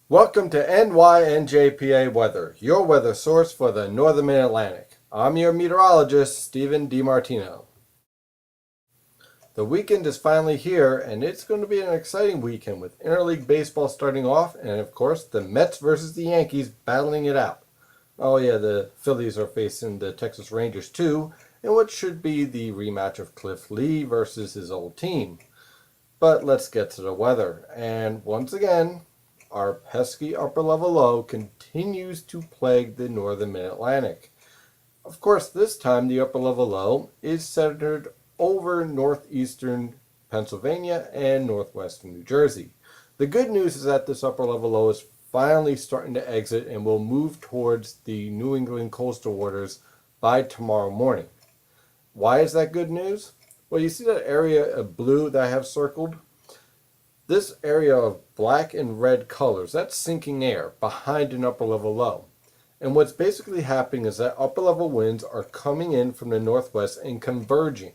Welcome to NYNJPA Weather, your weather source for the Northern Mid-Atlantic. I'm your meteorologist, Stephen DiMartino. The weekend is finally here, and it's going to be an exciting weekend with interleague baseball starting off, and of course, the Mets versus the Yankees battling it out. Oh yeah, the Phillies are facing the Texas Rangers too, in what should be the rematch of Cliff Lee versus his old team. But let's get to the weather. And once again, our pesky upper level low continues to plague the northern mid-Atlantic. Of course, this time the upper level low is centered over northeastern Pennsylvania and northwestern New Jersey. The good news is that this upper level low is finally starting to exit and will move towards the New England coastal waters by tomorrow morning. Why is that good news? Well, you see that area of blue that I have circled? This area of black and red colors, that's sinking air behind an upper level low. And what's basically happening is that upper level winds are coming in from the northwest and converging.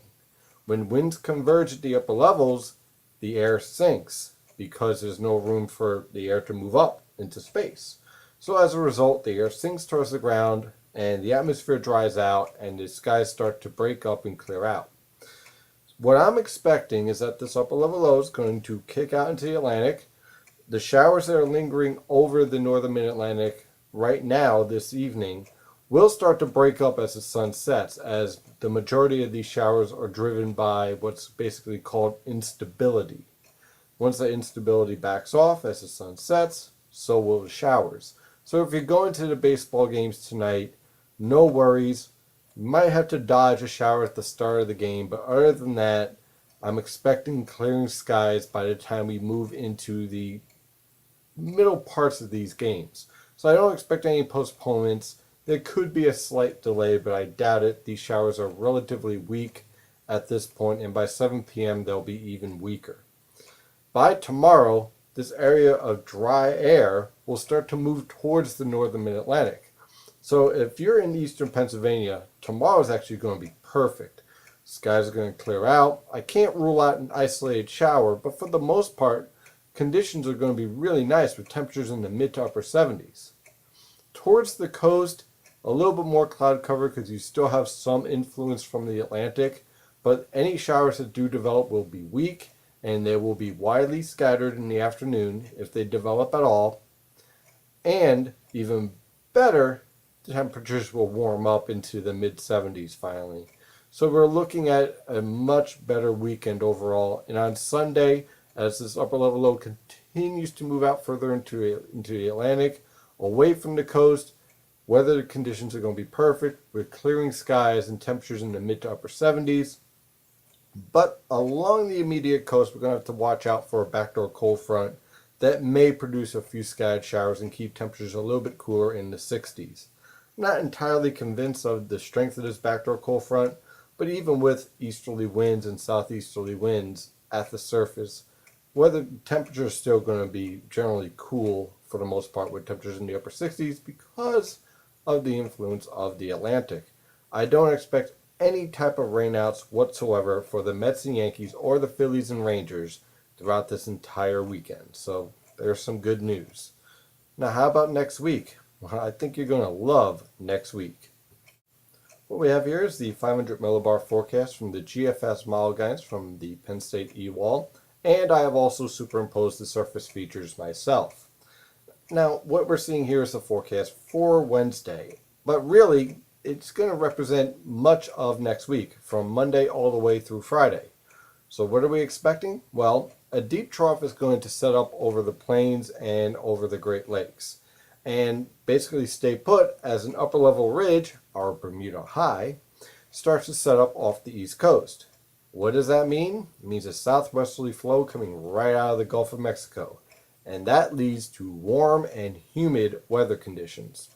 When winds converge at the upper levels, the air sinks because there's no room for the air to move up into space. So as a result, the air sinks towards the ground and the atmosphere dries out and the skies start to break up and clear out. What I'm expecting is that this upper level low is going to kick out into the Atlantic. The showers that are lingering over the northern mid-Atlantic right now this evening will start to break up as the sun sets, as the majority of these showers are driven by what's basically called instability. Once that instability backs off as the sun sets, so will the showers. So if you're going to the baseball games tonight, no worries. You might have to dodge a shower at the start of the game, but other than that, I'm expecting clearing skies by the time we move into the middle parts of these games. So I don't expect any postponements. There could be a slight delay, but I doubt it. These showers are relatively weak at this point, and by 7 p.m. they'll be even weaker. By tomorrow, this area of dry air will start to move towards the northern mid-Atlantic. So if you're in eastern Pennsylvania, tomorrow is actually going to be perfect. Skies are going to clear out. I can't rule out an isolated shower, but for the most part, conditions are going to be really nice with temperatures in the mid to upper 70s. Towards the coast, a little bit more cloud cover because you still have some influence from the Atlantic, but any showers that do develop will be weak and they will be widely scattered in the afternoon if they develop at all. And even better, temperatures will warm up into the mid 70s finally. So we're looking at a much better weekend overall. And on Sunday, as this upper level low continues to move out further into the Atlantic, away from the coast, weather conditions are going to be perfect with clearing skies and temperatures in the mid to upper 70s. But along the immediate coast, we're going to have to watch out for a backdoor cold front that may produce a few scattered showers and keep temperatures a little bit cooler in the 60s. Not entirely convinced of the strength of this backdoor cold front, but even with easterly winds and southeasterly winds at the surface, weather temperature is still going to be generally cool for the most part with temperatures in the upper 60s because of the influence of the Atlantic. I don't expect any type of rainouts whatsoever for the Mets and Yankees or the Phillies and Rangers throughout this entire weekend. So there's some good news. Now, how about next week? Well, I think you're going to love next week. What we have here is the 500 millibar forecast from the GFS model guidance from the Penn State eWall, and I have also superimposed the surface features myself. Now, what we're seeing here is the forecast for Wednesday, but really, it's going to represent much of next week, from Monday all the way through Friday. So what are we expecting? Well, a deep trough is going to set up over the plains and over the Great Lakes, and basically stay put as an upper level ridge, our Bermuda High, starts to set up off the east coast. What does that mean? It means a southwesterly flow coming right out of the Gulf of Mexico, and that leads to warm and humid weather conditions.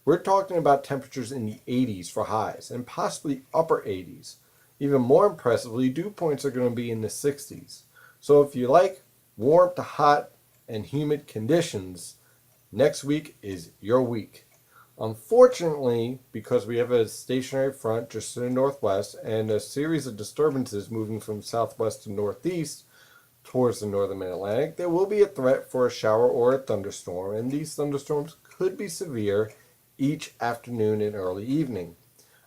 We're talking about temperatures in the 80s for highs and possibly upper 80s. Even more impressively, dew points are going to be in the 60s. So if you like warm to hot and humid conditions, next week is your week. Unfortunately, because we have a stationary front just to the northwest and a series of disturbances moving from southwest to northeast towards the northern mid-Atlantic, there will be a threat for a shower or a thunderstorm, and these thunderstorms could be severe each afternoon and early evening.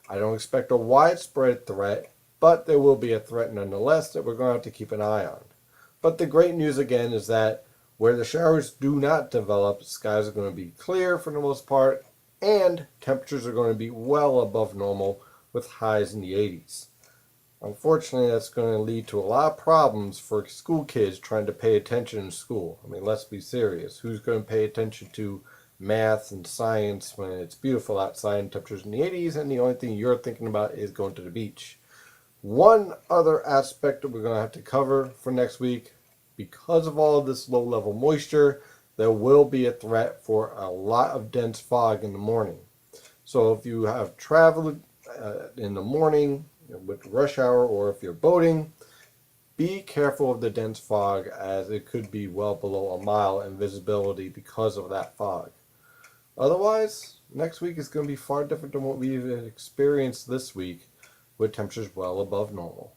I don't expect a widespread threat, but there will be a threat nonetheless that we're going to have to keep an eye on. But the great news again is that where the showers do not develop, skies are going to be clear for the most part, and temperatures are going to be well above normal with highs in the 80s. Unfortunately, that's going to lead to a lot of problems for school kids trying to pay attention in school. I mean, let's be serious. Who's going to pay attention to math and science when it's beautiful outside and temperatures in the 80s and the only thing you're thinking about is going to the beach? One other aspect that we're going to have to cover for next week, because of all of this low-level moisture, there will be a threat for a lot of dense fog in the morning. So if you have traveled in the morning with rush hour, or if you're boating, be careful of the dense fog, as it could be well below a mile in visibility because of that fog. Otherwise, next week is going to be far different than what we've experienced this week, with temperatures well above normal.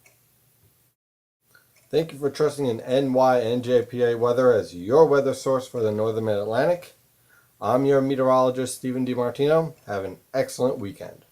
Thank you for trusting in NYNJPA weather as your weather source for the northern mid-Atlantic. I'm your meteorologist, Stephen DiMartino. Have an excellent weekend.